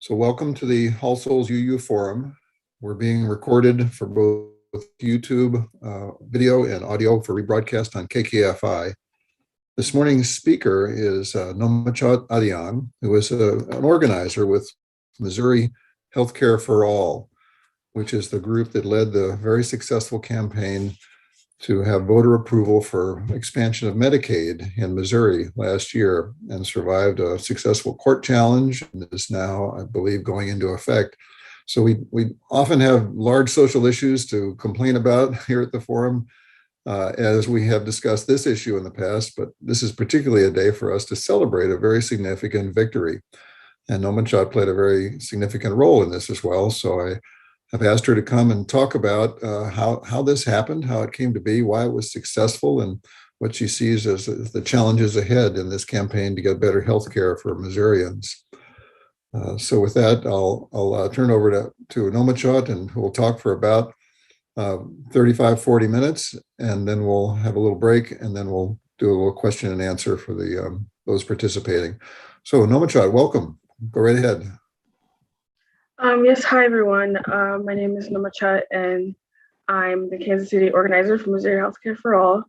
So welcome to the All Souls UU Forum. We're being recorded for both YouTube video and audio for rebroadcast on KKFI. This morning's speaker is Nomachat Adiang, who is an organizer with Missouri Healthcare for All, which is the group that led the very successful campaign to have voter approval for expansion of Medicaid in Missouri last year and survived a successful court challenge and is now, I believe, going into effect. So we often have large social issues to complain about here at the forum, as we have discussed this issue in the past, but this is particularly a day for us to celebrate a very significant victory. And Nomachat played a very significant role in this as well. So I've asked her to come and talk about how this happened, how it came to be, why it was successful, and what she sees as the challenges ahead in this campaign to get better health care for Missourians. So with that, I'll turn over to Nomachat, and we'll talk for about 35, 40 minutes, and then we'll have a little break, and then we'll do a little question and answer for those participating. So Nomachat, welcome. Go right ahead. Yes, hi everyone. My name is Nomachat, and I'm the Kansas City organizer for Missouri Healthcare for All.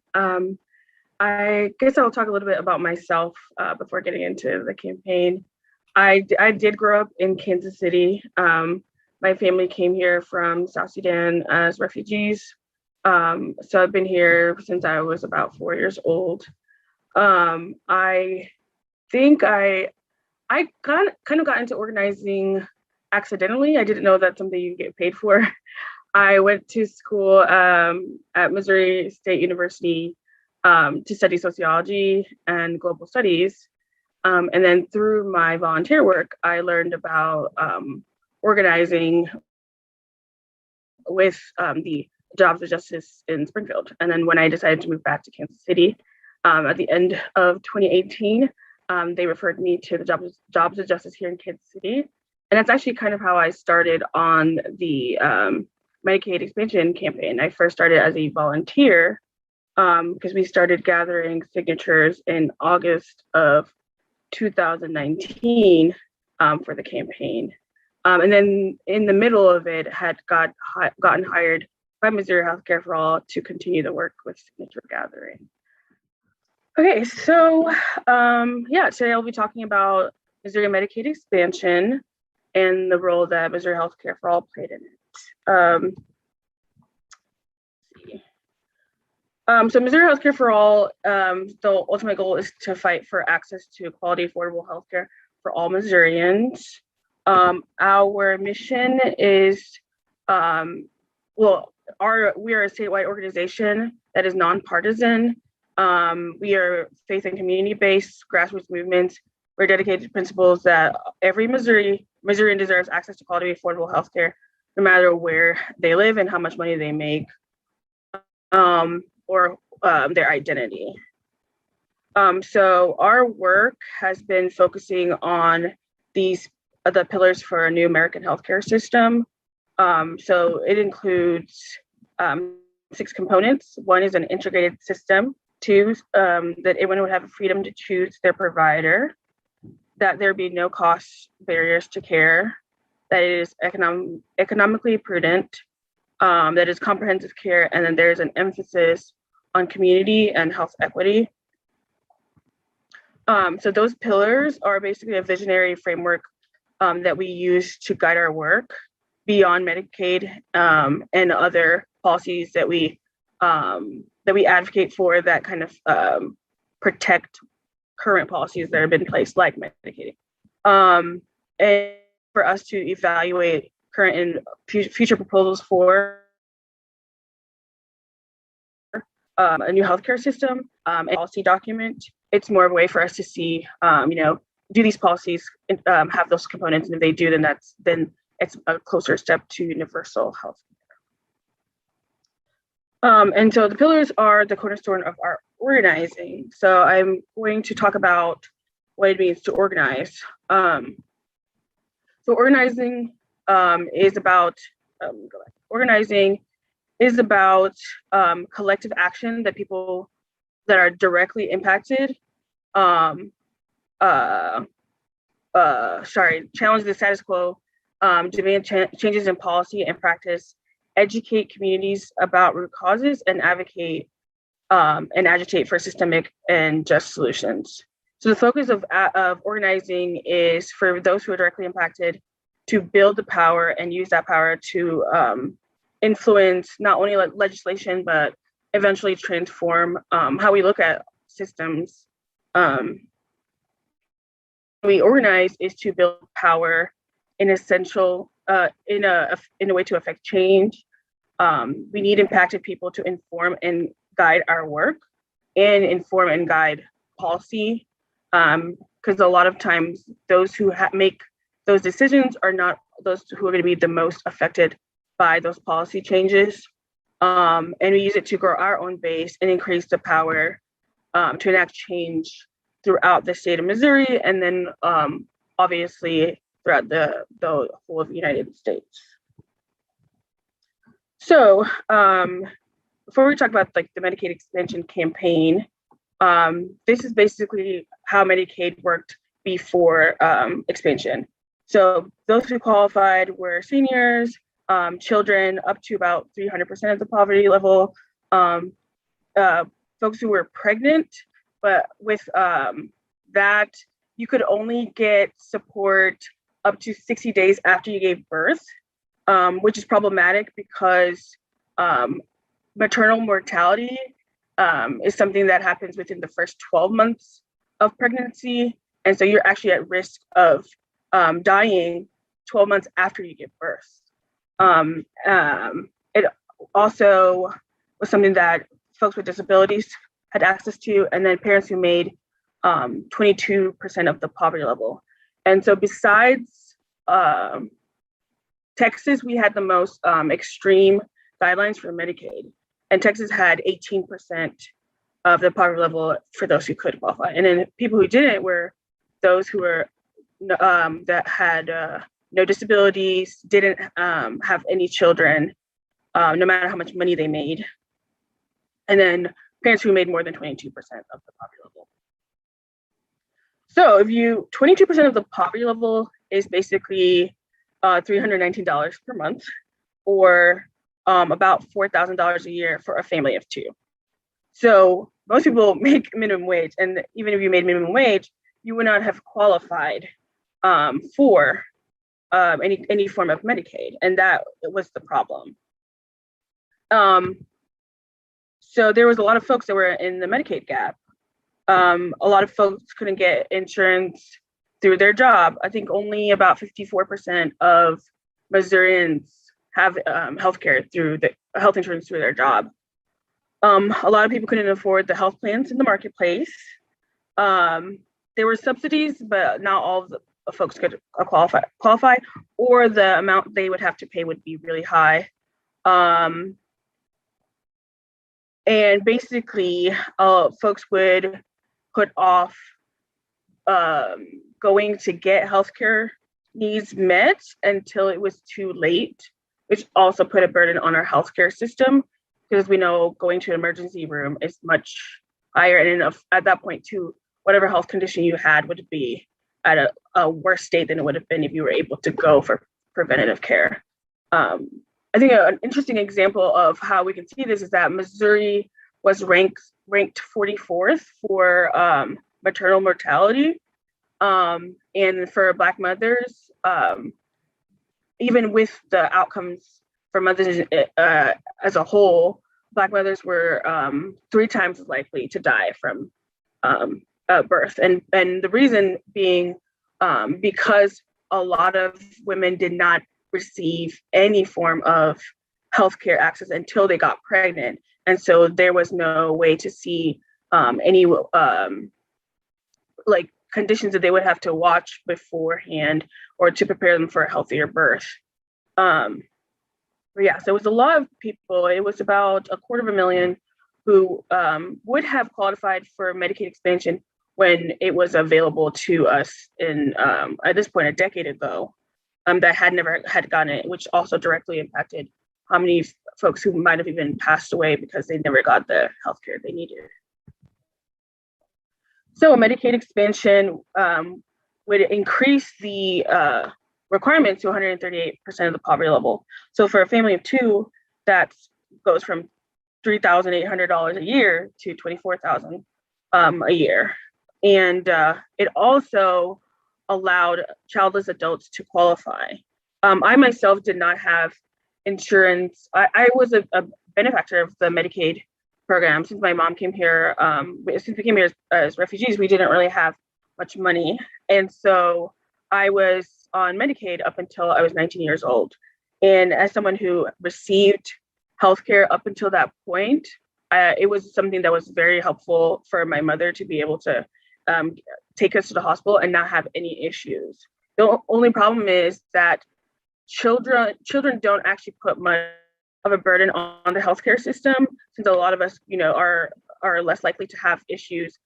I guess I'll talk a little bit about myself before getting into the campaign. I did grow up in Kansas City. My family came here from South Sudan as refugees. So I've been here since I was about 4 years old. I think I kind of got into organizing accidentally. I didn't know that's something you get paid for. I went to school at Missouri State University to study sociology and global studies. And then through my volunteer work, I learned about organizing with the Jobs of Justice in Springfield. And then when I decided to move back to Kansas City at the end of 2018, they referred me to the Jobs of Justice here in Kansas City. And that's actually kind of how I started on the Medicaid expansion campaign. I first started as a volunteer because we started gathering signatures in August of 2019 for the campaign. And then in the middle of it, had gotten hired by Missouri Healthcare for All to continue the work with signature gathering. Okay, so today I'll be talking about Missouri Medicaid expansion and the role that Missouri Healthcare for All played in it. So Missouri Healthcare for All, the ultimate goal is to fight for access to quality, affordable healthcare for all Missourians. Our mission is, we are a statewide organization that is nonpartisan. We are faith and community-based grassroots movements. We're dedicated to principles that every Missourian deserves access to quality, affordable healthcare, no matter where they live and how much money they make, or their identity. So our work has been focusing on the pillars for a new American healthcare system. So it includes 6 components. 1 is an integrated system. 2, that everyone would have the freedom to choose their provider, that there be no cost barriers to care, that it is economically prudent, that is comprehensive care, and then there's an emphasis on community and health equity. So those pillars are basically a visionary framework that we use to guide our work beyond Medicaid and other policies that we advocate for that kind of protect current policies that have been placed, like Medicaid. And for us to evaluate current and future proposals for a new healthcare system, a policy document, it's more of a way for us to see, do these policies have those components? And if they do, then it's a closer step to universal health. And so the pillars are the cornerstone of our organizing. So I'm going to talk about what it means to organize. So organizing is about collective action that people that are directly impacted challenge the status quo, demand changes in policy and practice, educate communities about root causes, and advocate and agitate for systemic and just solutions. So the focus of organizing is for those who are directly impacted to build the power and use that power to influence not only legislation, but eventually transform how we look at systems. We organize is to build power in essential in a way to affect change. We need impacted people to inform and guide our work and inform and guide policy, because a lot of times those who make those decisions are not those who are going to be the most affected by those policy changes. And we use it to grow our own base and increase the power to enact change throughout the state of Missouri, and then obviously throughout the whole of the United States. So before we talk about like the Medicaid expansion campaign, this is basically how Medicaid worked before expansion. So those who qualified were seniors, children up to about 300% of the poverty level, folks who were pregnant, but with that, you could only get support up to 60 days after you gave birth, which is problematic because maternal mortality is something that happens within the first 12 months of pregnancy. And so you're actually at risk of dying 12 months after you give birth. It also was something that folks with disabilities had access to, and then parents who made 22% of the poverty level. And so besides Texas, we had the most extreme guidelines for Medicaid. And Texas had 18% of the poverty level for those who could qualify. And then people who didn't were those who were that had no disabilities, didn't have any children, no matter how much money they made. And then parents who made more than 22% of the poverty level. So if 22% of the poverty level is basically $319 per month, or about $4,000 a year for a family of two. So most people make minimum wage, and even if you made minimum wage, you would not have qualified for any form of Medicaid, and that was the problem. So there was a lot of folks that were in the Medicaid gap. A lot of folks couldn't get insurance through their job. I think only about 54% of Missourians have healthcare through the health insurance through their job. A lot of people couldn't afford the health plans in the marketplace. There were subsidies, but not all of the folks could qualify, or the amount they would have to pay would be really high. And basically, folks would put off going to get healthcare needs met until it was too late, which also put a burden on our healthcare system, because we know going to an emergency room is much higher, and at that point too, whatever health condition you had would be at a worse state than it would have been if you were able to go for preventative care. I think an interesting example of how we can see this is that Missouri was ranked 44th for maternal mortality, and for Black mothers, even with the outcomes for mothers as a whole, Black mothers were 3 times as likely to die from birth, and the reason being because a lot of women did not receive any form of healthcare access until they got pregnant, and so there was no way to see any like conditions that they would have to watch beforehand or to prepare them for a healthier birth. But yeah, so it was a lot of people. It was about 250,000 who would have qualified for Medicaid expansion when it was available to us in at this point a decade ago, that had never had gotten it, which also directly impacted how many folks who might have even passed away because they never got the healthcare they needed. So Medicaid expansion would increase the requirement to 138% of the poverty level. So for a family of two, that goes from $3,800 a year to $24,000 a year. And it also allowed childless adults to qualify. I myself did not have insurance. I was a benefactor of the Medicaid program since my mom came here. Since we came here as refugees, we didn't really have much money. And so I was on Medicaid up until I was 19 years old. And as someone who received healthcare up until that point, it was something that was very helpful for my mother to be able to take us to the hospital and not have any issues. The only problem is that children don't actually put much of a burden on the healthcare system, since a lot of us, are less likely to have issues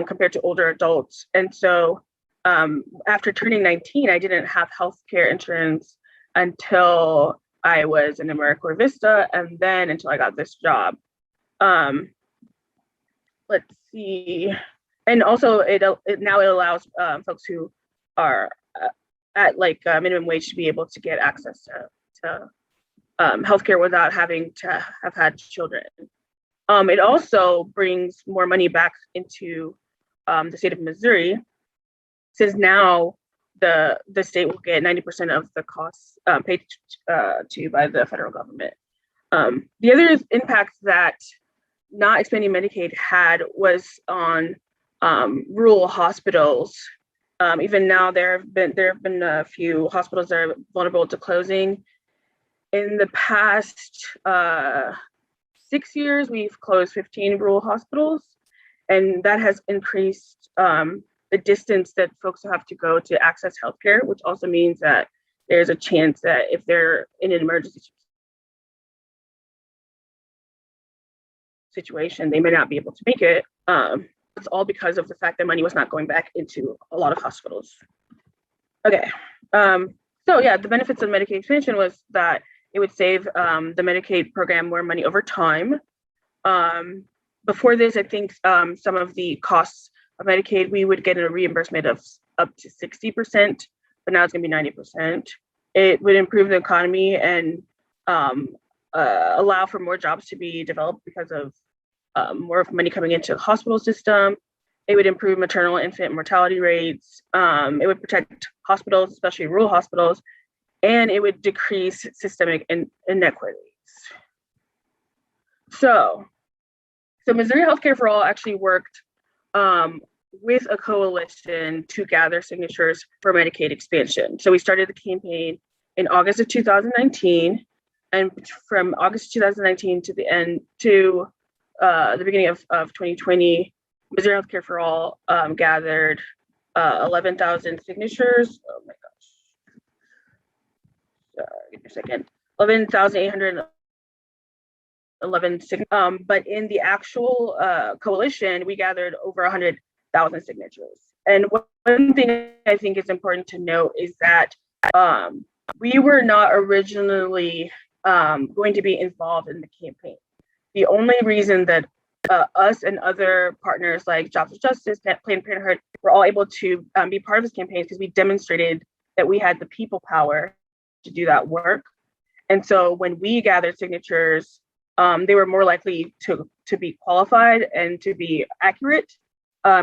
compared to older adults. And so after turning 19, I didn't have healthcare insurance until I was in AmeriCorps Vista, and then until I got this job. Let's see. And also it allows folks who are at minimum wage to be able to get access to healthcare without having to have had children. It also brings more money back into the state of Missouri, since now the state will get 90% of the costs paid to by the federal government. The other impact that not expanding Medicaid had was on rural hospitals. Even now, there have been a few hospitals that are vulnerable to closing. In the past 6 years, we've closed 15 rural hospitals, and that has increased the distance that folks have to go to access healthcare, which also means that there's a chance that if they're in an emergency situation, they may not be able to make it. It's all because of the fact that money was not going back into a lot of hospitals. Okay, so yeah, the benefits of Medicaid expansion was that it would save the Medicaid program more money over time. Before this, I think some of the costs of Medicaid, we would get a reimbursement of up to 60%, but now it's gonna be 90%. It would improve the economy and allow for more jobs to be developed because of more money coming into the hospital system. It would improve maternal and infant mortality rates. It would protect hospitals, especially rural hospitals, and it would decrease systemic inequities. So Missouri Healthcare for All actually worked with a coalition to gather signatures for Medicaid expansion. So we started the campaign in August of 2019, and from August 2019 to the beginning of 2020, Missouri Healthcare for All gathered 11,000 signatures. Oh my gosh. Sorry, give me a second. 11,811 signatures. But in the actual coalition, we gathered over 100,000 signatures. And one thing I think is important to note is that we were not originally going to be involved in the campaign. The only reason that us and other partners like Jobs with Justice, Planned Parenthood, were all able to be part of this campaign because we demonstrated that we had the people power to do that work. And so when we gathered signatures, they were more likely to be qualified and to be accurate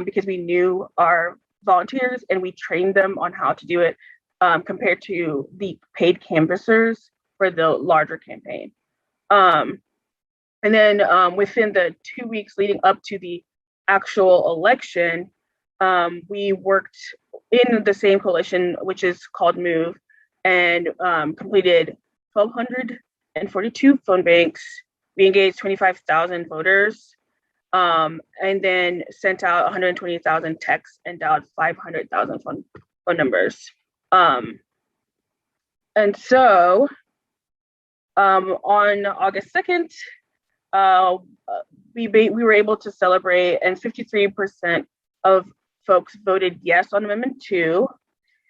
because we knew our volunteers and we trained them on how to do it compared to the paid canvassers for the larger campaign. And then within the 2 weeks leading up to the actual election, we worked in the same coalition, which is called MOVE, and completed 1,242 phone banks. We engaged 25,000 voters, and then sent out 120,000 texts and dialed 500,000 phone numbers. And so on August 2nd, we were able to celebrate, and 53% of folks voted yes on Amendment 2.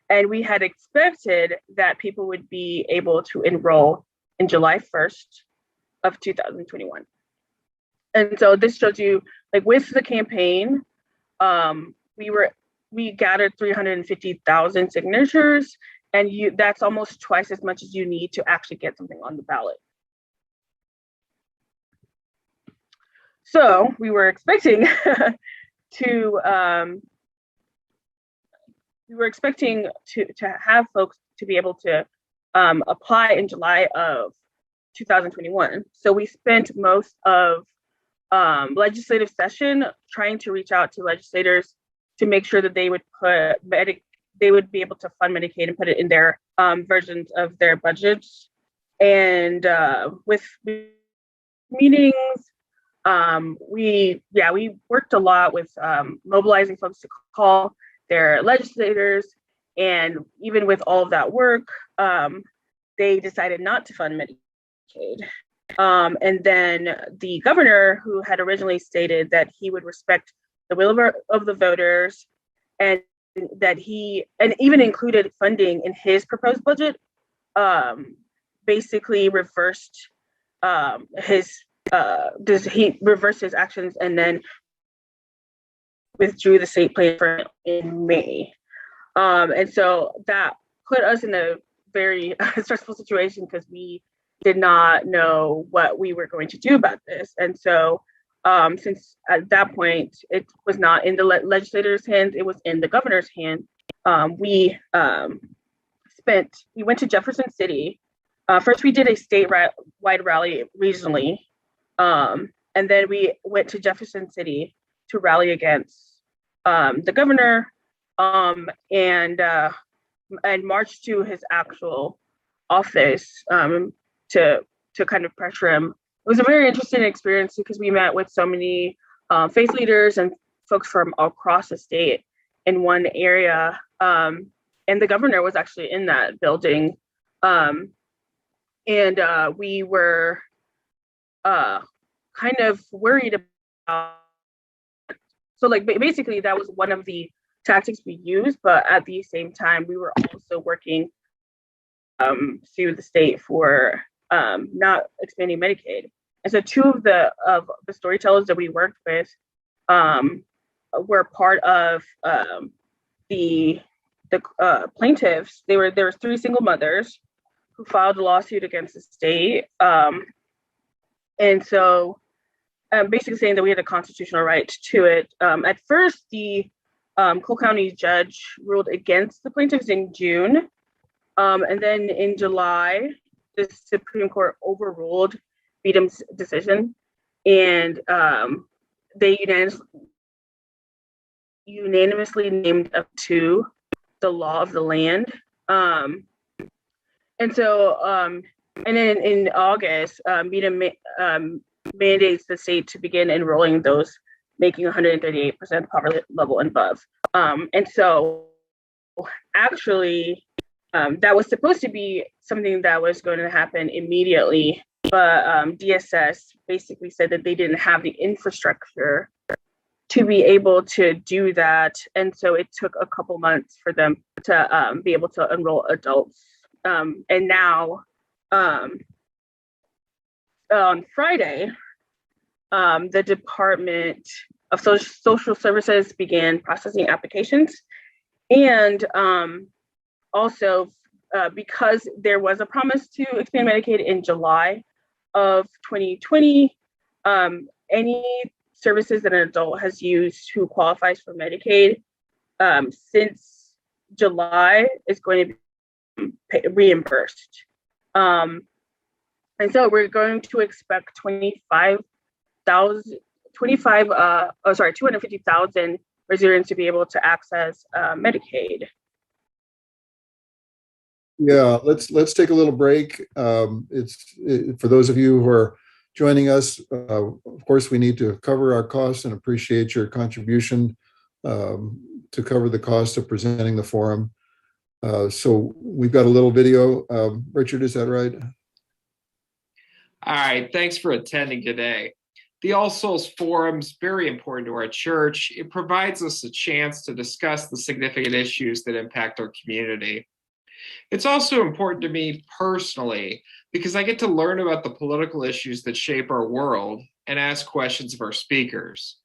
And we had expected that people would be able to enroll in July 1st of 2021. And so this shows you, like with the campaign, we were we gathered 350,000 signatures, and that's almost twice as much as you need to actually get something on the ballot. So we were expecting to have folks to be able to apply in July of 2021. So we spent most of legislative session trying to reach out to legislators to make sure that they would be able to fund Medicaid and put it in their versions of their budgets. And with meetings, we worked a lot with mobilizing folks to call their legislators, and even with all of that work, they decided not to fund Medicaid. And then the governor, who had originally stated that he would respect the will of the voters, and that he even included funding in his proposed budget, basically reversed he reversed his actions and then withdrew the state plan in May. And so that put us in a very stressful situation because we did not know what we were going to do about this. And so since at that point, it was not in the legislator's hands, it was in the governor's hand. We went to Jefferson City. First, we did a statewide rally regionally. And then we went to Jefferson City to rally against the governor and marched to his actual office to kind of pressure him. It was a very interesting experience because we met with so many faith leaders and folks from across the state in one area. And the governor was actually in that building. And we were kind of worried about, so like basically that was one of the tactics we used, but at the same time, we were also working to the state for not expanding Medicaid. And so two of the storytellers that we worked with were part of the plaintiffs. There were three single mothers who filed a lawsuit against the state. And so basically saying that we had a constitutional right to it. At first, the Cole County judge ruled against the plaintiffs in June. And then in July, the Supreme Court overruled Beadham's decision, and they unanimously named up to the law of the land. And so, and then in August, Beadham mandates the state to begin enrolling those making 138% poverty level and above. And so, actually, that was supposed to be something that was going to happen immediately, but DSS basically said that they didn't have the infrastructure to be able to do that. And so it took a couple months for them to be able to enroll adults. And now, on Friday, the Department of Social Services began processing applications. And also, because there was a promise to expand Medicaid in July of 2020, any services that an adult has used who qualifies for Medicaid since July is going to be reimbursed. And so we're going to expect 250,000 Missourians to be able to access Medicaid. Yeah, let's take a little break. For those of you who are joining us, of course, we need to cover our costs and appreciate your contribution to cover the cost of presenting the forum. So we've got a little video. Richard, is that right? All right, thanks for attending today. The All Souls Forum is very important to our church. It provides us a chance to discuss the significant issues that impact our community. It's also important to me personally because I get to learn about the political issues that shape our world and ask questions of our speakers.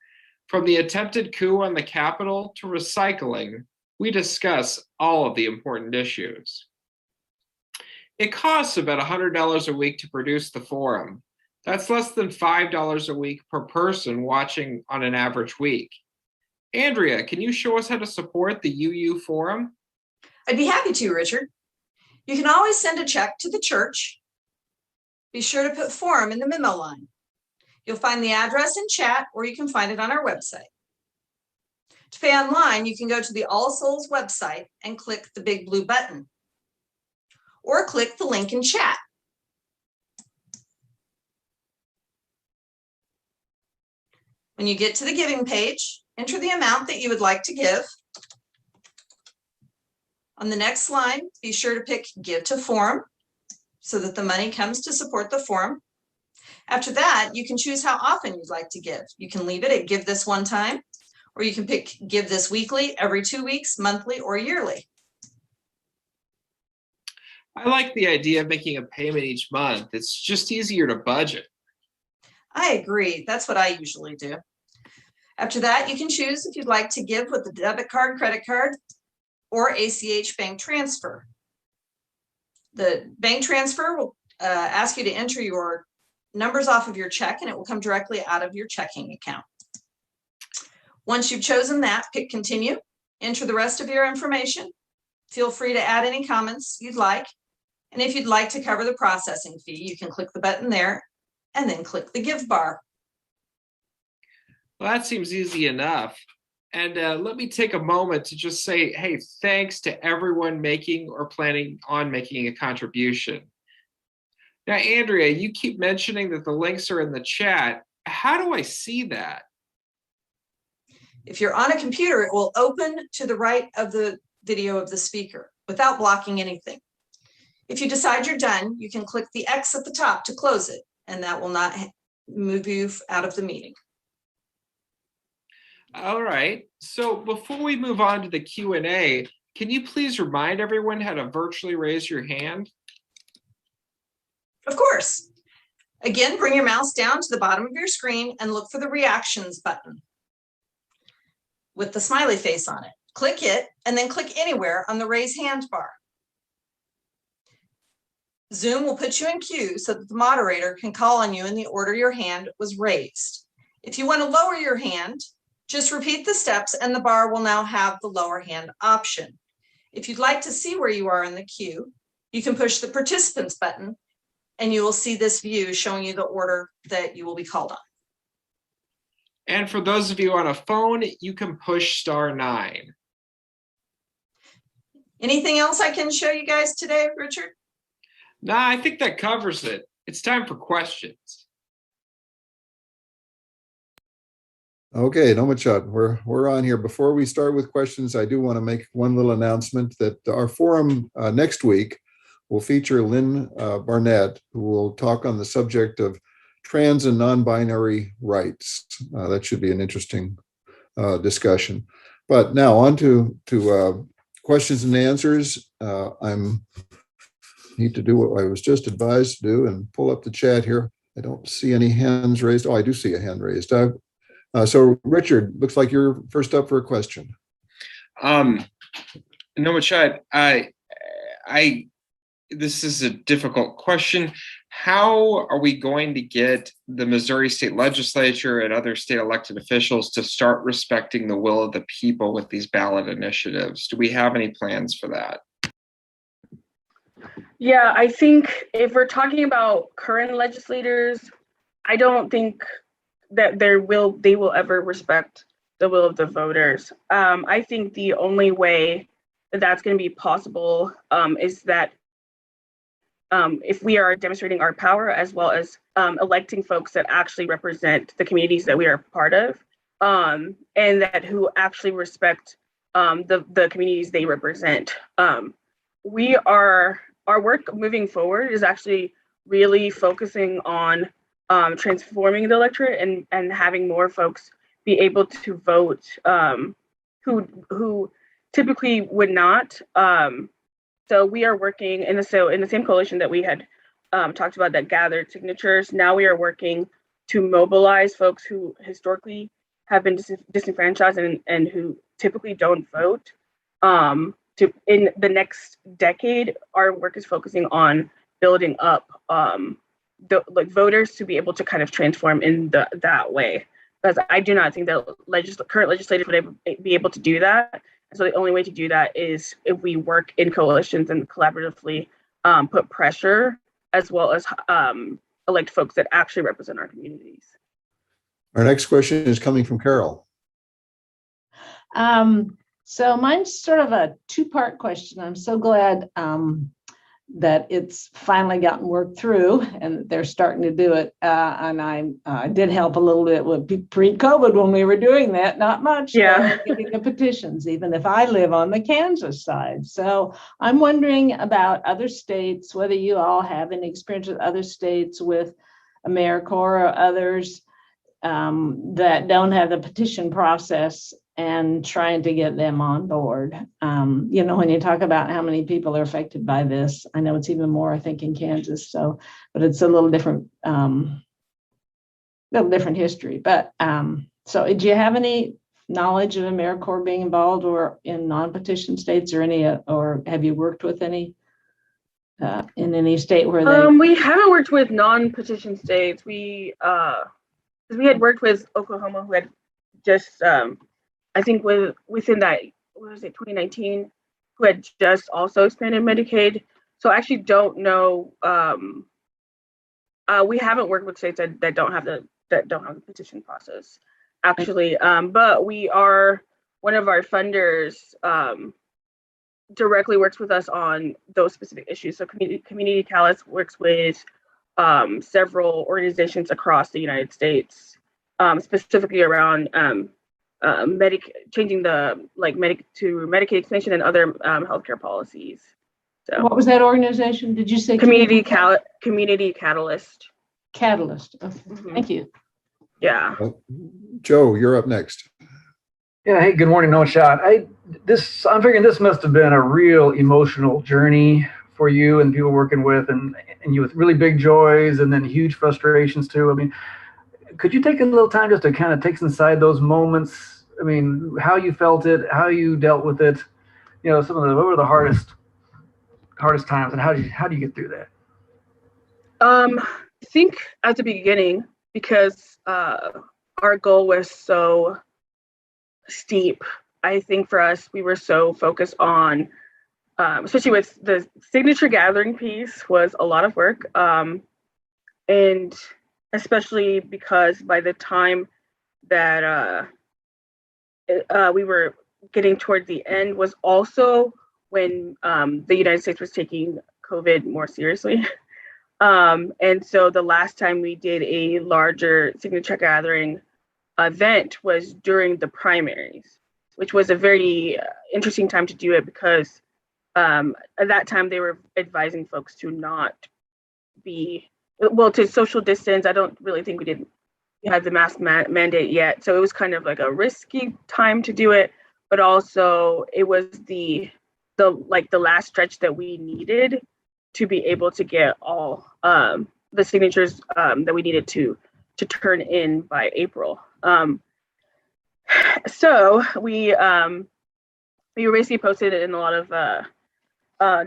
From the attempted coup on the Capitol to recycling, we discuss all of the important issues. It costs about $100 a week to produce the forum. That's less than $5 a week per person watching on an average week. Andrea, can you show us how to support the UU Forum? I'd be happy to, Richard. You can always send a check to the church. Be sure to put forum in the memo line. You'll find the address in chat, or you can find it on our website. To pay online, you can go to the All Souls website and click the big blue button, or click the link in chat. When you get to the giving page, enter the amount that you would like to give. On the next line, be sure to pick Give to Forum so that the money comes to support the forum. After that, you can choose how often you'd like to give. You can leave it at Give This One Time, or you can pick Give This Weekly, every 2 weeks, monthly, or yearly. I like the idea of making a payment each month. It's just easier to budget. I agree. That's what I usually do. After that, you can choose if you'd like to give with a debit card, credit card, or ACH bank transfer. The bank transfer will ask you to enter your numbers off of your check, and it will come directly out of your checking account. Once you've chosen that, pick Continue, enter the rest of your information. Feel free to add any comments you'd like. And if you'd like to cover the processing fee, you can click the button there and then click the Give bar. Well, that seems easy enough. And let me take a moment to just say, hey, thanks to everyone making or planning on making a contribution. Now, Andrea, you keep mentioning that the links are in the chat. How do I see that? If you're on a computer, it will open to the right of the video of the speaker without blocking anything. If you decide you're done, you can click the X at the top to close it, and that will not move you out of the meeting. All right. So before we move on to the Q&A, can you please remind everyone how to virtually raise your hand? Of course. Again, bring your mouse down to the bottom of your screen and look for the reactions button with the smiley face on it. Click it and then click anywhere on the raise hand bar. Zoom will put you in queue so that the moderator can call on you in the order your hand was raised. If you want to lower your hand, just repeat the steps and the bar will now have the lower hand option. If you'd like to see where you are in the queue, you can push the participants button and you will see this view showing you the order that you will be called on. And for those of you on a phone, you can push *9. Anything else I can show you guys today, Richard? No, I think that covers it. It's time for questions. Okay, Nomachat, we're on here. Before we start with questions, I do want to make one little announcement that our forum next week will feature Lynn Barnett, who will talk on the subject of trans and non-binary rights. That should be an interesting discussion. But now on to questions and answers. Need to do what I was just advised to do and pull up the chat here. I don't see any hands raised. Oh, I do see a hand raised. So Richard, looks like you're first up for a question. Nomachat, this is a difficult question. How are we going to get the Missouri State Legislature and other state elected officials to start respecting the will of the people with these ballot initiatives? Do we have any plans for that? Yeah, I think if we're talking about current legislators, I don't think that they will ever respect the will of the voters. I think the only way that that's going to be possible is that if we are demonstrating our power as well as electing folks that actually represent the communities that we are part of, and that who actually respect the communities they represent. Our work moving forward is actually really focusing on transforming the electorate and having more folks be able to vote who typically would not. So we are working in the same coalition that we had talked about that gathered signatures. Now we are working to mobilize folks who historically have been disenfranchised and who typically don't vote. In the next decade, our work is focusing on building up voters to be able to kind of transform in that way. Because I do not think that current legislators would be able to do that. So the only way to do that is if we work in coalitions and collaboratively put pressure, as well as elect folks that actually represent our communities. Our next question is coming from Carol. So mine's sort of a two-part question. I'm so glad that it's finally gotten worked through and they're starting to do it. And I did help a little bit with pre-COVID when we were doing that, not much. Yeah. Getting the petitions, even if I live on the Kansas side. So I'm wondering about other states, whether you all have any experience with other states with AmeriCorps or others that don't have the petition process and trying to get them on board. When you talk about how many people are affected by this, I know it's even more, I think, in Kansas. But it's a little different history. But so do you have any knowledge of AmeriCorps being involved or in non-petition states or any, or have you worked with any in any state where they? We haven't worked with non-petition states. We had worked with Oklahoma, who had just I think within that, what was it, 2019, who had just also expanded Medicaid. So I actually don't know. We haven't worked with states that don't have the petition process, actually. But we are, one of our funders directly works with us on those specific issues. So Community Catalyst works with several organizations across the United States, specifically around changing the to Medicaid extension and other healthcare policies. So what was that organization? Did you say Community Catalyst? Catalyst. Okay. Mm-hmm. Thank you. Yeah. Joe, you're up next. Yeah. Hey, good morning, Nomachat. I'm figuring this must have been a real emotional journey for you and people working with, and you with really big joys and then huge frustrations too. I mean, could you take a little time just to kind of take us inside those moments? I mean, how you felt it, how you dealt with it, what were the hardest times, and how do you get through that? I think at the beginning, because our goal was so steep, I think for us, we were so focused on, especially with the signature gathering piece was a lot of work. And especially because by the time that we were getting toward the end was also when the United States was taking COVID more seriously. And so the last time we did a larger signature gathering event was during the primaries, which was a very interesting time to do it because at that time they were advising folks to not to social distance. I don't really think we had the mask mandate yet. So it was kind of like a risky time to do it, but also it was the last stretch that we needed to be able to get all the signatures that we needed to turn in by April. So we were basically posted in a lot of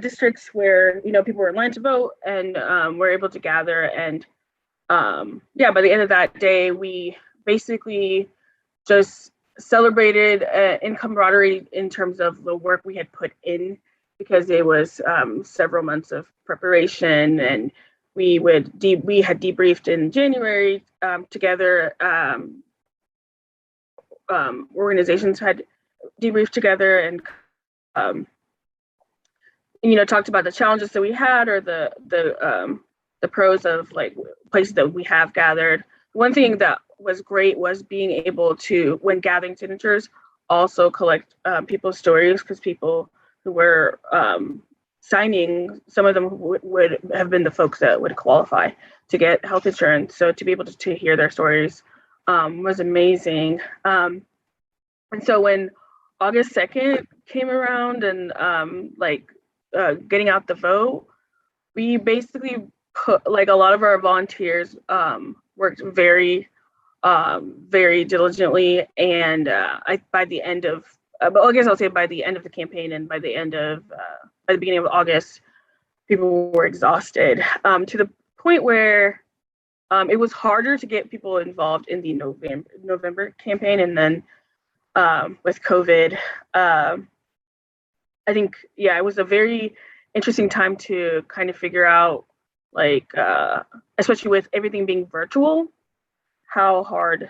districts where people were in line to vote and were able to gather. And by the end of that day, we basically just celebrated in camaraderie in terms of the work we had put in, because it was several months of preparation, and we had debriefed in January together. Organizations had debriefed together and talked about the challenges that we had, or the pros of like places that we have gathered. One thing that was great was being able to, when gathering signatures, also collect people's stories, because people who were signing, some of them would have been the folks that would qualify to get health insurance. So to be able to hear their stories was amazing. And so when August 2nd came around and getting out the vote, we basically put, like, a lot of our volunteers worked very very diligently. And by the end of, I guess I'll say by the end of the campaign and by the beginning of August, people were exhausted to the point where it was harder to get people involved in the November campaign. And then with COVID, I think, yeah, it was a very interesting time to kind of figure out, like, especially with everything being virtual, how hard,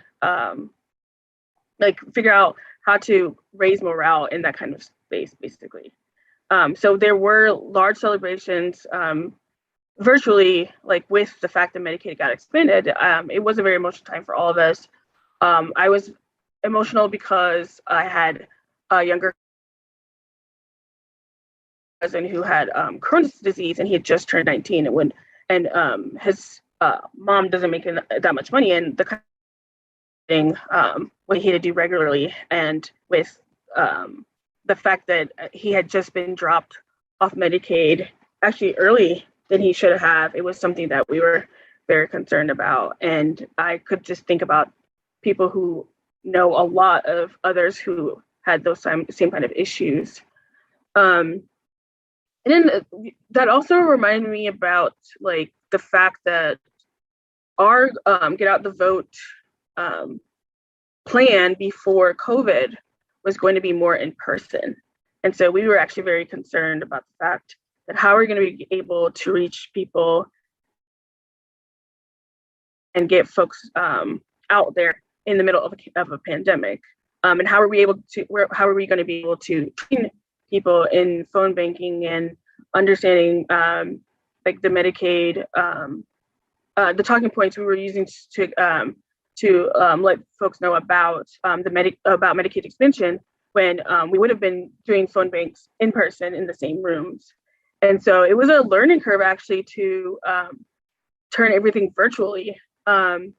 like, figure out how to raise morale in that kind of space, basically. So there were large celebrations virtually, like with the fact that Medicaid got expanded. It was a very emotional time for all of us. I was emotional because I had a younger cousin who had Crohn's disease, and he had just turned 19, and his mom doesn't make that much money, and the kind of thing what he had to do regularly, and with the fact that he had just been dropped off Medicaid actually early than he should have, it was something that we were very concerned about. And I could just think about people who know a lot of others who had those same kind of issues. And then that also reminded me about, like, the fact that our get out the vote plan before COVID was going to be more in person. And so we were actually very concerned about the fact that how are we going to be able to reach people and get folks out there in the middle of a pandemic, and how are we going to be able to train people in phone banking and understanding like the Medicaid, the talking points we were using to let folks know about about Medicaid expansion when we would have been doing phone banks in person in the same rooms. And so it was a learning curve actually to turn everything virtually. And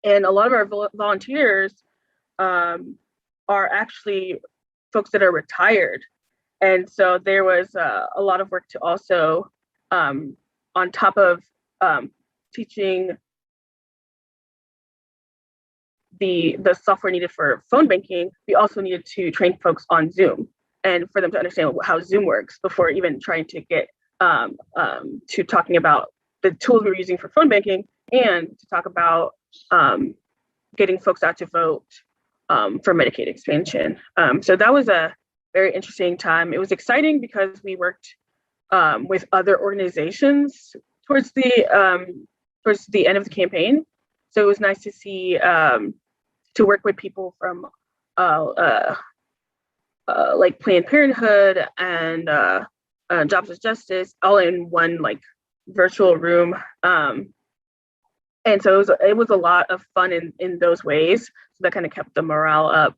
a lot of our volunteers are actually folks that are retired. And so there was a lot of work to also, on top of teaching the software needed for phone banking, we also needed to train folks on Zoom and for them to understand how Zoom works before even trying to get to talking about the tools we were using for phone banking, and to talk about getting folks out to vote for Medicaid expansion. So that was a very interesting time. It was exciting because we worked with other organizations towards the end of the campaign. So it was nice to see to work with people from like Planned Parenthood and Jobs with Justice all in one like virtual room. And so it was a lot of fun in those ways. So that kind of kept the morale up.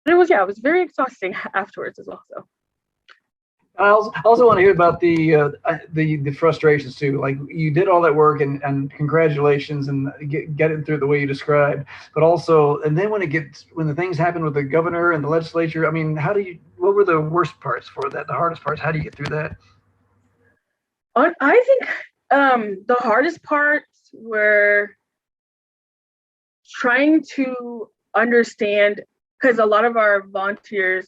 It was very exhausting afterwards as well. So I also want to hear about the frustrations too. Like, you did all that work, and congratulations, and get it through the way you described. But also, and then when the things happen with the governor and the legislature, I mean, what were the worst parts for that? The hardest parts? How do you get through that? I think the hardest parts were trying to understand, because a lot of our volunteers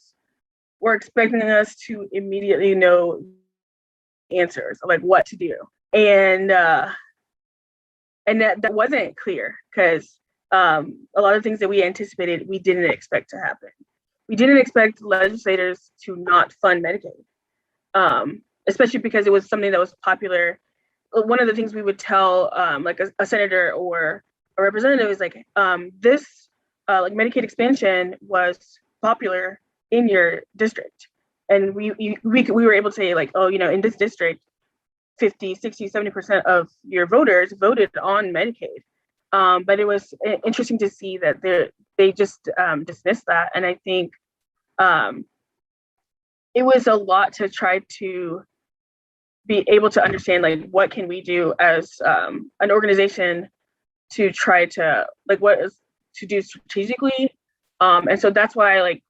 were expecting us to immediately know answers, like what to do. And that wasn't clear, because a lot of things that we anticipated, we didn't expect to happen. We didn't expect legislators to not fund Medicaid, especially because it was something that was popular. One of the things we would tell like a senator or a representative is like, this like Medicaid expansion was popular in your district. And we were able to say, like, oh, in this district, 50, 60, 70% of your voters voted on Medicaid. But it was interesting to see that they just dismissed that. And I think it was a lot to try to be able to understand, like, what can we do as an organization to try to, like, what is to do strategically. And so that's why, like,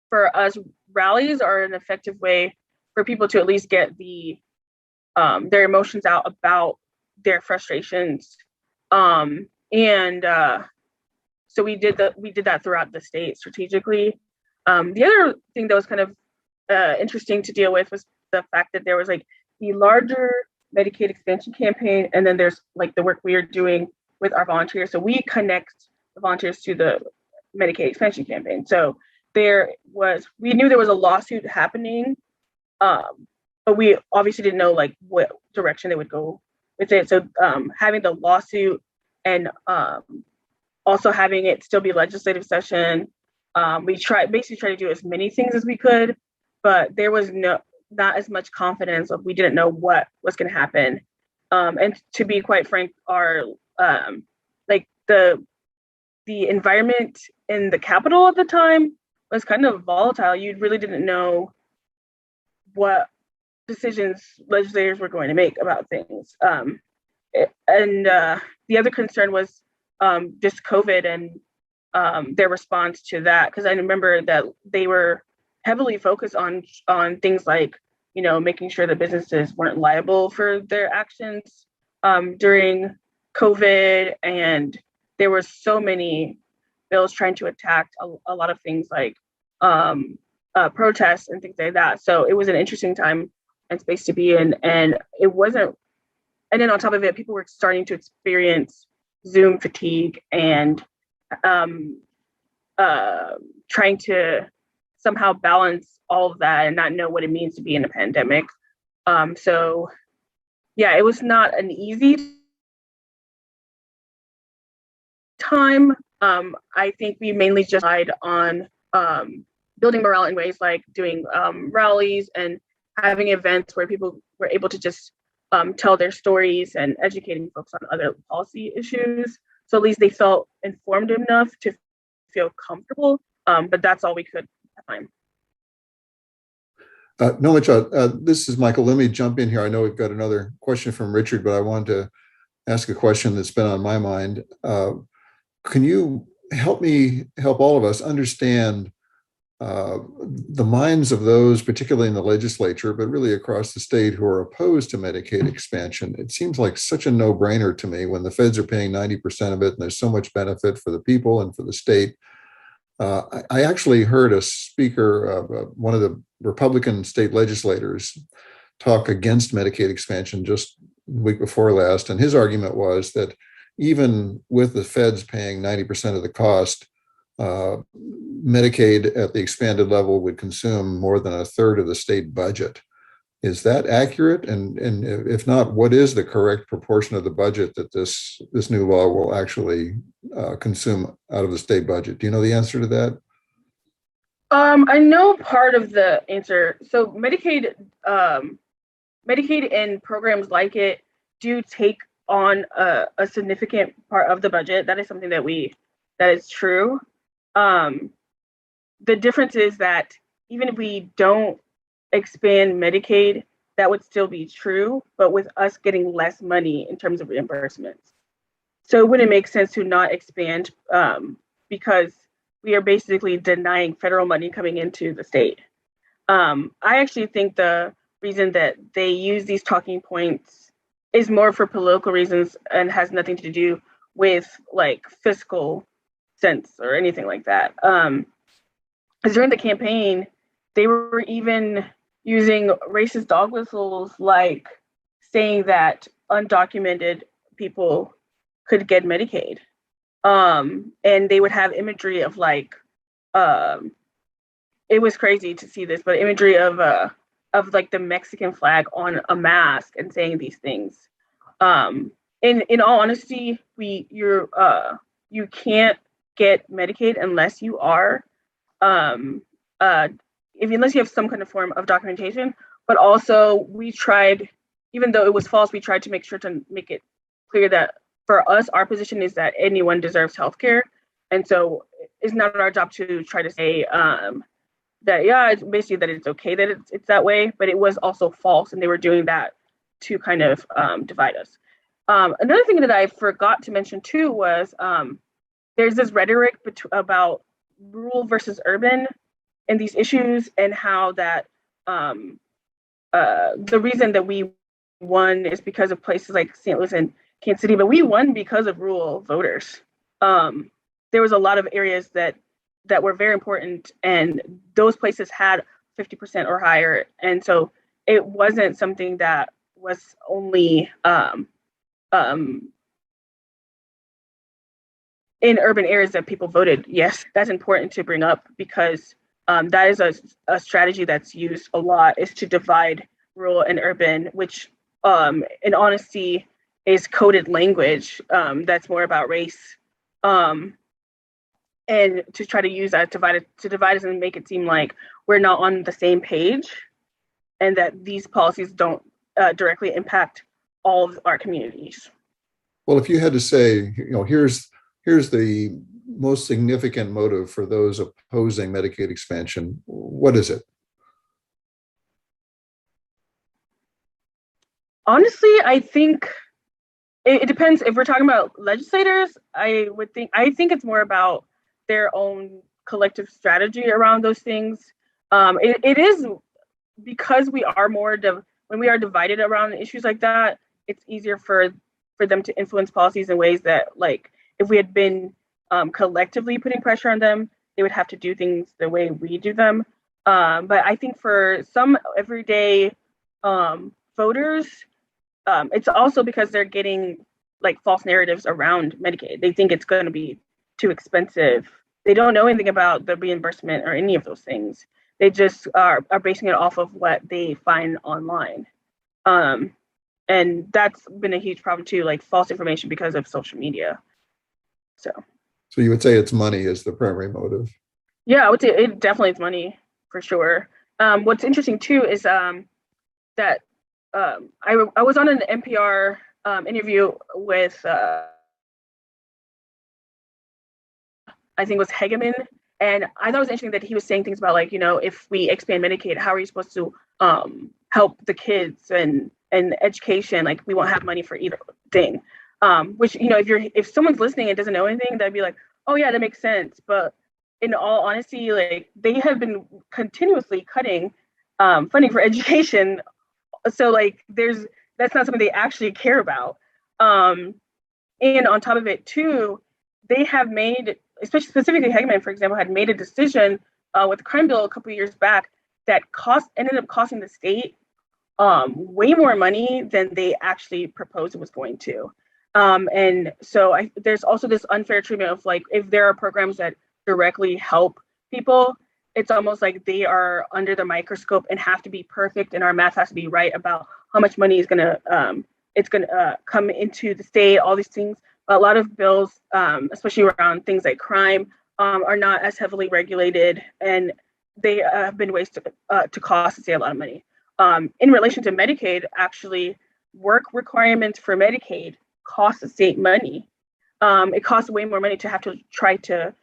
for us, rallies are an effective way for people to at least get their emotions out about their frustrations. So we did that throughout the state strategically. The other thing that was kind of interesting to deal with was the fact that there was like the larger Medicaid expansion campaign, and then there's like the work we are doing with our volunteers. So we connect the volunteers to the Medicaid expansion campaign. So we knew there was a lawsuit happening, but we obviously didn't know like what direction they would go with it. So having the lawsuit and also having it still be legislative session, we basically tried to do as many things as we could, but there was not as much confidence of we didn't know what was going to happen. And to be quite frank, our like the environment in the Capitol at the time was kind of volatile. You really didn't know what decisions legislators were going to make about things. The other concern was just COVID and their response to that, because I remember that they were heavily focused on things like, you know, making sure that businesses weren't liable for their actions during COVID, and there were so many bills trying to attack a lot of things like protests and things like that. So it was an interesting time and space to be in, and it wasn't. And then on top of it, people were starting to experience Zoom fatigue and trying to somehow balance all of that and not know what it means to be in a pandemic. So yeah, it was not an easy time. I think we mainly just relied on building morale in ways like doing rallies and having events where people were able to just tell their stories and educating folks on other policy issues. So at least they felt informed enough to feel comfortable, but that's all we could at the time. Nomachat, this is Michael. Let me jump in here. I know we've got another question from Richard, but I wanted to ask a question that's been on my mind. Can you help all of us understand the minds of those, particularly in the legislature, but really across the state, who are opposed to Medicaid expansion? It seems like such a no-brainer to me when the feds are paying 90% of it and there's so much benefit for the people and for the state. I actually heard a speaker, one of the Republican state legislators, talk against Medicaid expansion just the week before last. And his argument was that even with the feds paying 90% of the cost, Medicaid at the expanded level would consume more than a third of the state budget. Is that accurate? And if not, what is the correct proportion of the budget that this new law will actually consume out of the state budget? Do you know the answer to that? I know part of the answer. So Medicaid and programs like it do take on a significant part of the budget. That is something that is true. The difference is that even if we don't expand Medicaid, that would still be true, but with us getting less money in terms of reimbursements. So it wouldn't make sense to not expand because we are basically denying federal money coming into the state. I actually think the reason that they use these talking points is more for political reasons and has nothing to do with like fiscal sense or anything like that. Because during the campaign, they were even using racist dog whistles, like saying that undocumented people could get Medicaid. And they would have imagery of like, it was crazy to see this, but imagery of like the Mexican flag on a mask and saying these things. In all honesty, you can't get Medicaid unless you are unless you have some kind of form of documentation. But also we tried, even though it was false, we tried to make sure to make it clear that for us, our position is that anyone deserves healthcare. And so it's not our job to try to say that, yeah, it's basically that it's okay that it's that way, but it was also false. And they were doing that to kind of divide us. Another thing that I forgot to mention too was there's this rhetoric about rural versus urban and these issues, and how that the reason that we won is because of places like St. Louis and Kansas City, but we won because of rural voters. There was a lot of areas that were very important, and those places had 50% or higher, and so it wasn't something that was only in urban areas that people voted. Yes, that's important to bring up because that is a strategy that's used a lot, is to divide rural and urban, which in honesty is coded language that's more about race. And to try to use that to divide us and make it seem like we're not on the same page and that these policies don't directly impact all of our communities. Well, if you had to say, here's the most significant motive for those opposing Medicaid expansion, what is it? Honestly, I think it depends. If we're talking about legislators, I think it's more about their own collective strategy around those things. It is because we are when we are divided around issues like that, it's easier for them to influence policies in ways that, like, if we had been collectively putting pressure on them, they would have to do things the way we do them. But I think for some everyday voters, it's also because they're getting like false narratives around Medicaid. They think it's going to be too expensive. They don't know anything about the reimbursement or any of those things. They just are basing it off of what they find online. And that's been a huge problem too, like false information because of social media. So you would say it's money is the primary motive? Yeah, I would say it definitely is money for sure. What's interesting too is that I was on an NPR interview with I think it was Hegeman, and I thought it was interesting that he was saying things about, like, if we expand Medicaid, how are you supposed to help the kids and education? Like, we won't have money for either thing. Which, if someone's listening and doesn't know anything, that'd be like, oh yeah, that makes sense. But in all honesty, like, they have been continuously cutting funding for education. So like that's not something they actually care about. And on top of it too, they have made, especially specifically Hegeman, for example, had made a decision with the crime bill a couple of years back that ended up costing the state way more money than they actually proposed it was going to. And so there's also this unfair treatment of, like, if there are programs that directly help people, it's almost like they are under the microscope and have to be perfect, and our math has to be right about how much money is gonna come into the state, all these things. A lot of bills, especially around things like crime, are not as heavily regulated, and they have been ways to cost the state a lot of money. In relation to Medicaid, actually, work requirements for Medicaid cost the state money. It costs way more money to have to try to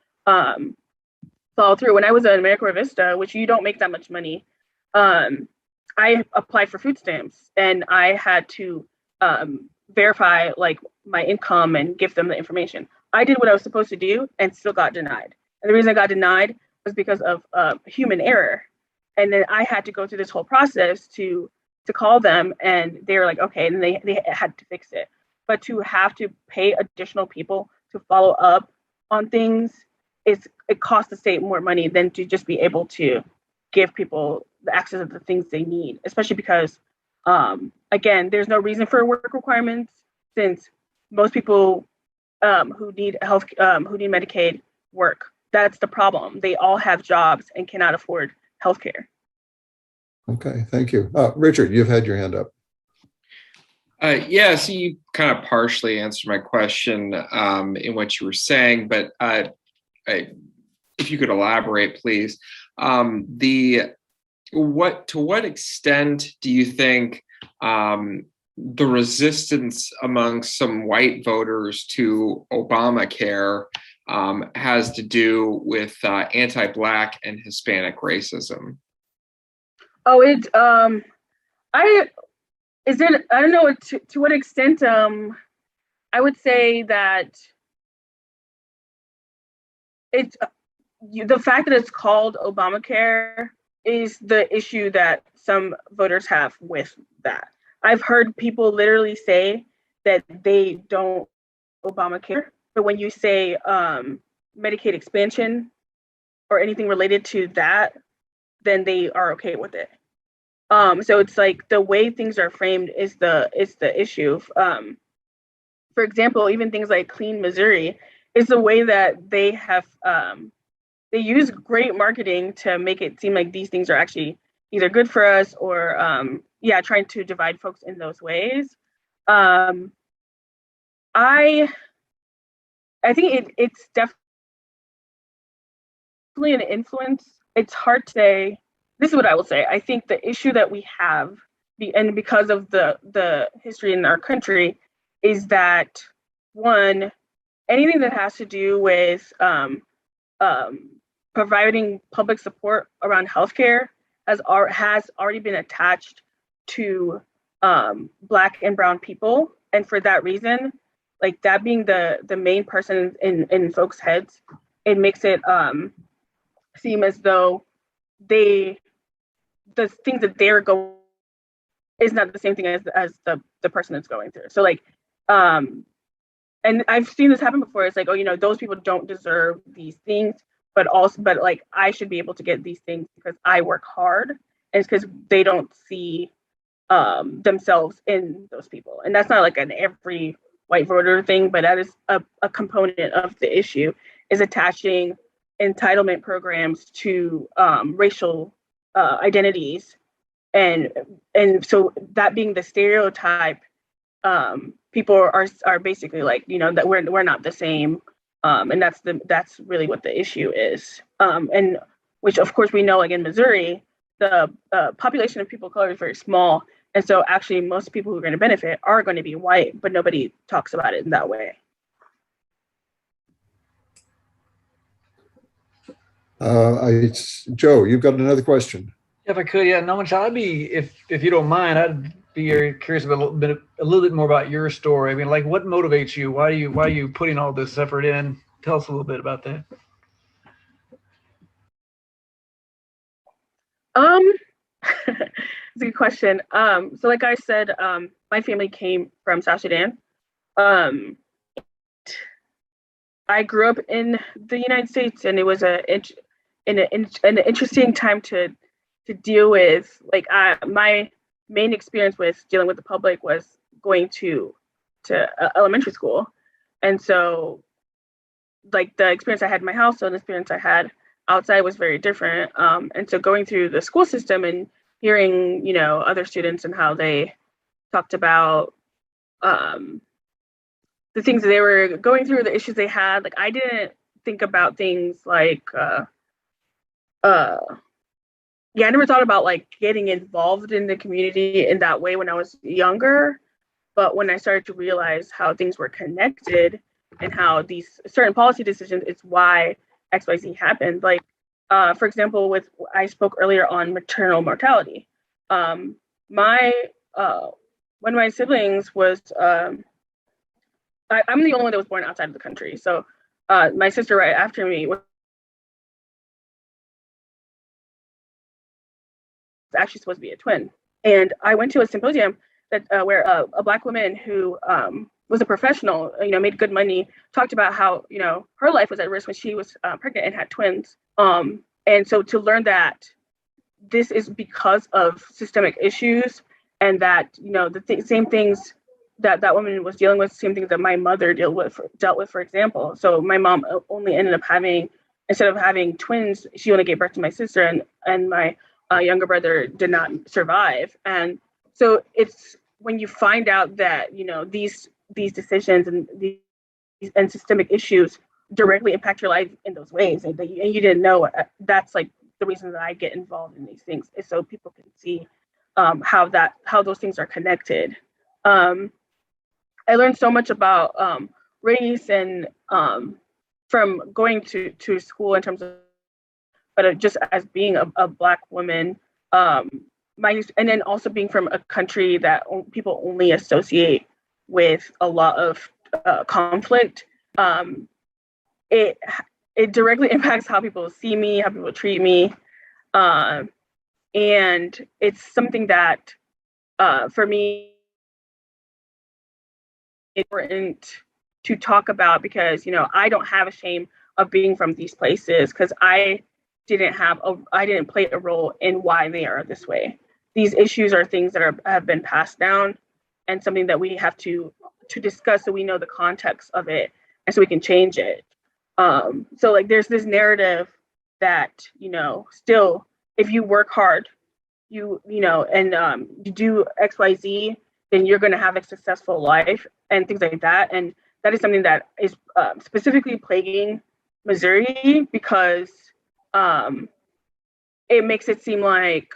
follow through. When I was at America Vista, which you don't make that much money, I applied for food stamps, and I had to verify, like, my income and give them the information. I did what I was supposed to do and still got denied. And the reason I got denied was because of human error. And then I had to go through this whole process to call them, and they were like, okay, and they had to fix it. But to have to pay additional people to follow up on things, it costs the state more money than to just be able to give people the access to the things they need, especially because, again, there's no reason for work requirements, since most people who need Medicaid work. That's the problem. They all have jobs and cannot afford healthcare. Okay, thank you. Richard, you've had your hand up. Yeah, so you kind of partially answered my question in what you were saying, but if you could elaborate, please. To what extent do you think the resistance among some white voters to Obamacare has to do with anti-Black and Hispanic racism? Oh, I don't know to what extent. I would say that the fact that it's called Obamacare is the issue that some voters have with that. I've heard people literally say that they don't Obamacare, but when you say Medicaid expansion or anything related to that, then they are okay with it. So it's like the way things are framed is the issue. For example, even things like Clean Missouri is the way that they have they use great marketing to make it seem like these things are actually either good for us or trying to divide folks in those ways. I think it's definitely an influence. It's hard to say. This is what I will say. I think the issue that we have, and because of the history in our country, is that one, anything that has to do with providing public support around healthcare has already been attached to Black and Brown people, and for that reason, like that being the main person in folks' heads, it makes it seem as though the things that they're going is not the same thing as the person that's going through. So like, and I've seen this happen before. It's like, oh, those people don't deserve these things, but like I should be able to get these things because I work hard, and it's because they don't see themselves in those people. And that's not like an every white voter thing, but that is a component of the issue, is attaching entitlement programs to racial identities, and so that being the stereotype, people are basically like, that we're not the same, and that's really what the issue is, and which of course we know, like in Missouri, the population of people of color is very small, and so actually most people who are going to benefit are going to be white, but nobody talks about it in that way. Joe, you've got another question. If I could, yeah, Nomachat, I'd be, if you don't mind, I'd be curious about a little bit more about your story. I mean, like, what motivates you? Why are you putting all this effort in? Tell us a little bit about that. It's a good question. So like I said, my family came from South Sudan. I grew up in the United States, and it was an interesting time to deal with. Like my main experience with dealing with the public was going to elementary school, and so like the experience I had in my house and the experience I had outside was very different. And so going through the school system and hearing, other students and how they talked about the things that they were going through, the issues they had. Like I didn't think about things like, I never thought about like getting involved in the community in that way when I was younger. But when I started to realize how things were connected and how these certain policy decisions, it's why XYZ happened. Like, for example, I spoke earlier on maternal mortality. One of my siblings was, I'm the only one that was born outside of the country. So my sister right after me was actually supposed to be a twin. And I went to a symposium that where a Black woman who was a professional, made good money, talked about how, her life was at risk when she was pregnant and had twins. And so to learn that this is because of systemic issues, and that, same things that woman was dealing with, same things that my mother dealt with, for example. So my mom only ended up instead of having twins, she only gave birth to my sister, and my younger brother did not survive. And so it's when you find out that, these decisions and these systemic issues directly impact your life in those ways, and you didn't know, that's like the reason that I get involved in these things, is so people can see how those things are connected. I learned so much about race and from going to school in terms of, but just as being a Black woman, and then also being from a country that people only associate with a lot of conflict, it directly impacts how people see me, how people treat me, and it's something that for me important to talk about because, you know, I don't have a shame of being from these places because I didn't play a role in why they are this way. These issues are things that have been passed down and something that we have to discuss so we know the context of it and so we can change it. So like there's this narrative that, you know, still if you work hard, you know, and you do XYZ, then you're going to have a successful life and things like that. And that is something that is specifically plaguing Missouri because it makes it seem like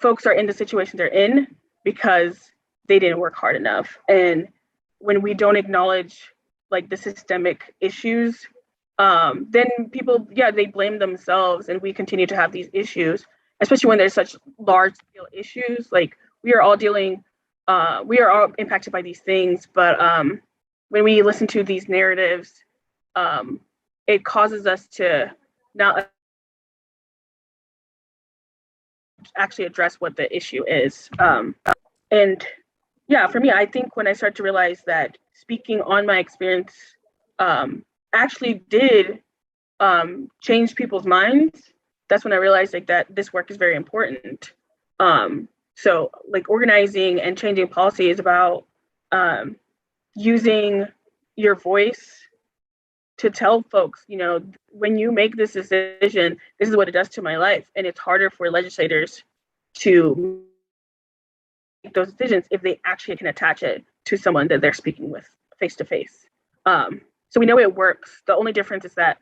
folks are in the situation they're in because they didn't work hard enough. And when we don't acknowledge like the systemic issues, then people, they blame themselves and we continue to have these issues, especially when there's such large scale issues. Like we are all impacted by these things, but when we listen to these narratives, it causes us to not actually address what the issue is. And yeah, for me, I think when I start to realize that speaking on my experience actually did change people's minds, that's when I realized like that this work is very important. So like organizing and changing policy is about using your voice to tell folks, you know, when you make this decision, this is what it does to my life. And it's harder for legislators to make those decisions if they actually can attach it to someone that they're speaking with face to face. So we know it works. The only difference is that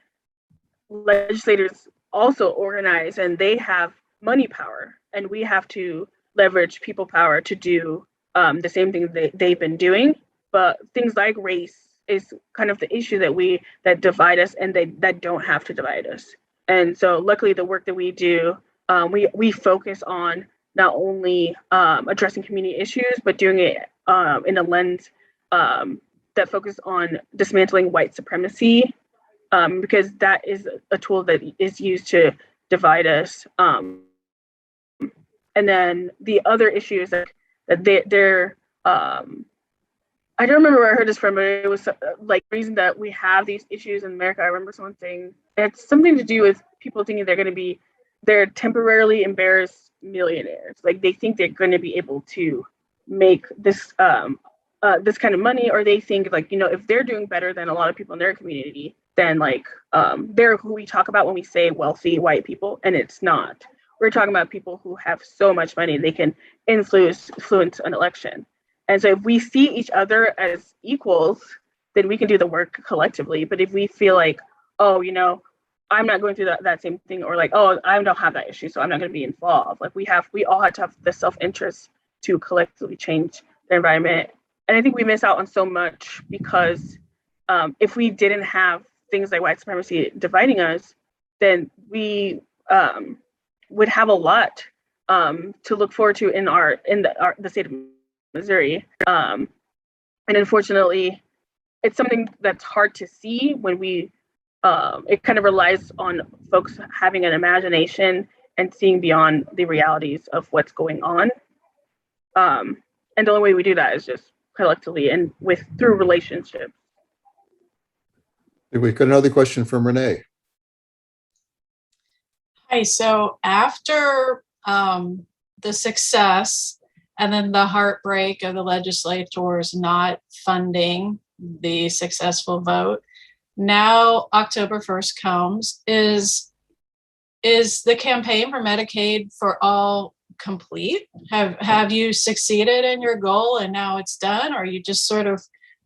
legislators also organize and they have money power, and we have to leverage people power to do the same thing they've been doing. But things like race is kind of the issue that divide us and that don't have to divide us. And so luckily the work that we do, we focus on not only addressing community issues, but doing it in a lens that focuses on dismantling white supremacy, because that is a tool that is used to divide us. And then the other issue is that they're I don't remember where I heard this from, but it was like the reason that we have these issues in America. I remember someone saying it's something to do with people thinking they're temporarily embarrassed millionaires. Like they think they're going to be able to make this this kind of money, or they think like, you know, if they're doing better than a lot of people in their community, then like they're who we talk about when we say wealthy white people, and it's not. We're talking about people who have so much money they can influence an election. And so if we see each other as equals, then we can do the work collectively. But if we feel like, oh, you know, I'm not going through that same thing, or like, oh, I don't have that issue, so I'm not going to be involved. Like we all have to have the self-interest to collectively change the environment. And I think we miss out on so much because if we didn't have things like white supremacy dividing us, then we would have a lot to look forward to in the state of Missouri. And unfortunately, it's something that's hard to see when it kind of relies on folks having an imagination and seeing beyond the realities of what's going on. And the only way we do that is just collectively and through relationships. We got another question from Renee. Hi, so after the success and then the heartbreak of the legislators not funding the successful vote, now October 1st comes. Is the campaign for Medicaid for all complete? Have you succeeded in your goal and now it's done? Or are you just sort of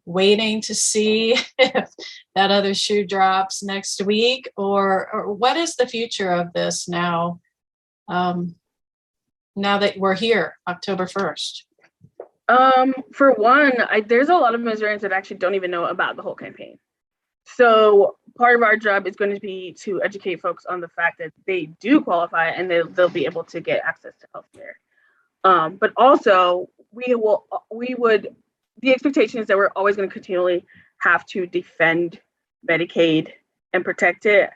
waiting to see if that other shoe drops next week? Or what is the future of this now? Now that we're here, October 1st? For one, there's a lot of Missourians that actually don't even know about the whole campaign. So part of our job is going to be to educate folks on the fact that they do qualify and they'll be able to get access to healthcare. But also, the expectation is that we're always going to continually have to defend Medicaid and protect it,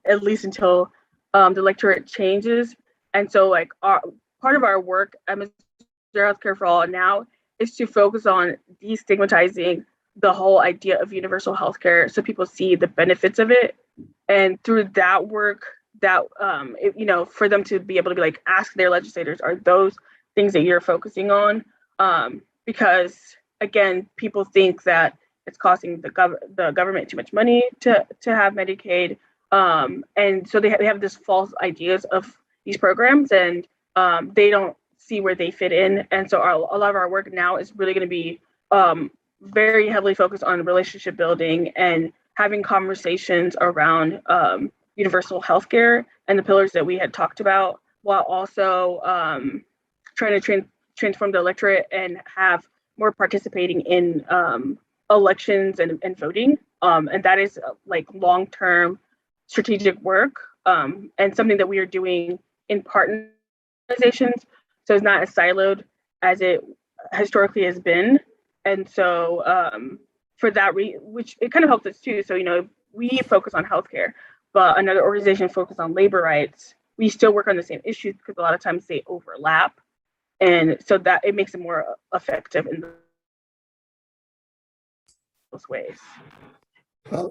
at least until the electorate changes. And so, like, part of our work at Missouri Healthcare for All now is to focus on destigmatizing the whole idea of universal healthcare so people see the benefits of it. And through that work, that for them to be able to be like, ask their legislators, are those things that you're focusing on? Because again, people think that it's costing the government too much money to have Medicaid, and so they have this false ideas of these programs, and they don't see where they fit in. And so a lot of our work now is really going to be very heavily focused on relationship building and having conversations around universal healthcare and the pillars that we had talked about, while also trying to transform the electorate and have more participating in elections and voting. And that is like long-term strategic work, and something that we are doing in partner organizations. So it's not as siloed as it historically has been. And so for that, which it kind of helps us too. So, we focus on healthcare, but another organization focuses on labor rights. We still work on the same issues because a lot of times they overlap. And so that it makes it more effective in those ways.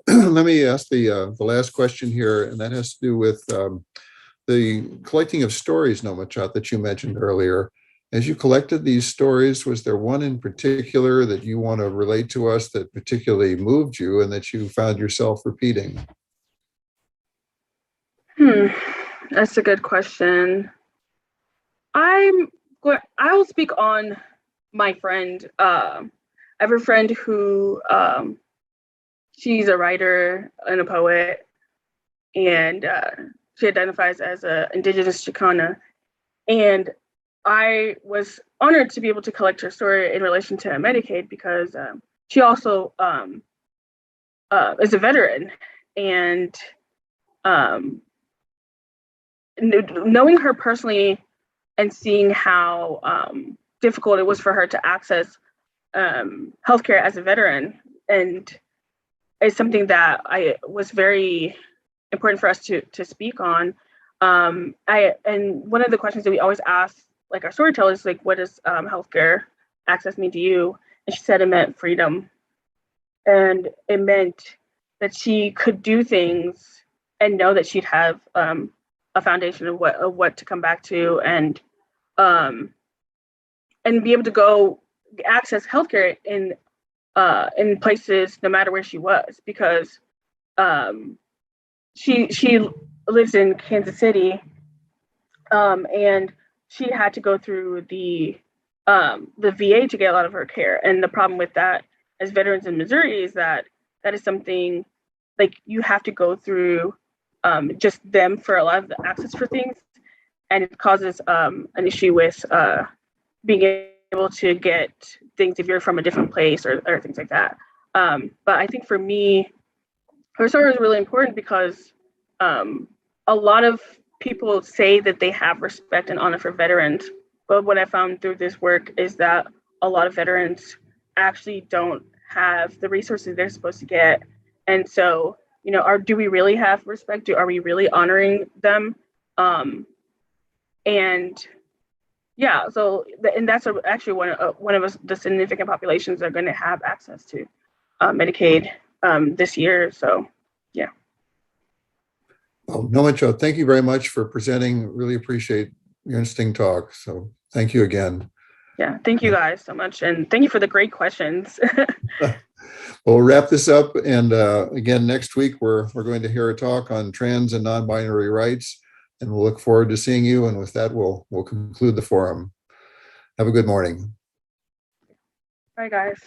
Let me ask the last question here, and that has to do with the collecting of stories, Nomachat, that you mentioned earlier. As you collected these stories, was there one in particular that you want to relate to us that particularly moved you and that you found yourself repeating? That's a good question. I'll speak on my friend. I have a friend who she's a writer and a poet, and she identifies as an Indigenous Chicana. And I was honored to be able to collect her story in relation to Medicaid because she also is a veteran. And knowing her personally and seeing how difficult it was for her to access healthcare as a veteran, and it's something that I was very important for us to speak on. And one of the questions that we always ask, like our storytellers, like, what does healthcare access mean to you? And she said it meant freedom, and it meant that she could do things and know that she'd have a foundation of what to come back to, and be able to go access healthcare in places no matter where she was, because she lives in Kansas City, and she had to go through the VA to get a lot of her care. And the problem with that, as veterans in Missouri, is that is something like you have to go through just them for a lot of the access for things, and it causes an issue with being able to get things if you're from a different place or things like that. But I think for me, her story is really important because a lot of people say that they have respect and honor for veterans, but what I found through this work is that a lot of veterans actually don't have the resources they're supposed to get. And so, do we really have respect? Are we really honoring them? And yeah, so and that's actually one of the significant populations that are going to have access to Medicaid this year. So yeah. Well, Nomachat, thank you very much for presenting. Really appreciate your interesting talk. So thank you again. Yeah, thank you guys so much. And thank you for the great questions. We'll wrap this up. And again, next week, we're going to hear a talk on trans and non-binary rights. And we'll look forward to seeing you. And with that, we'll conclude the forum. Have a good morning. Bye, guys.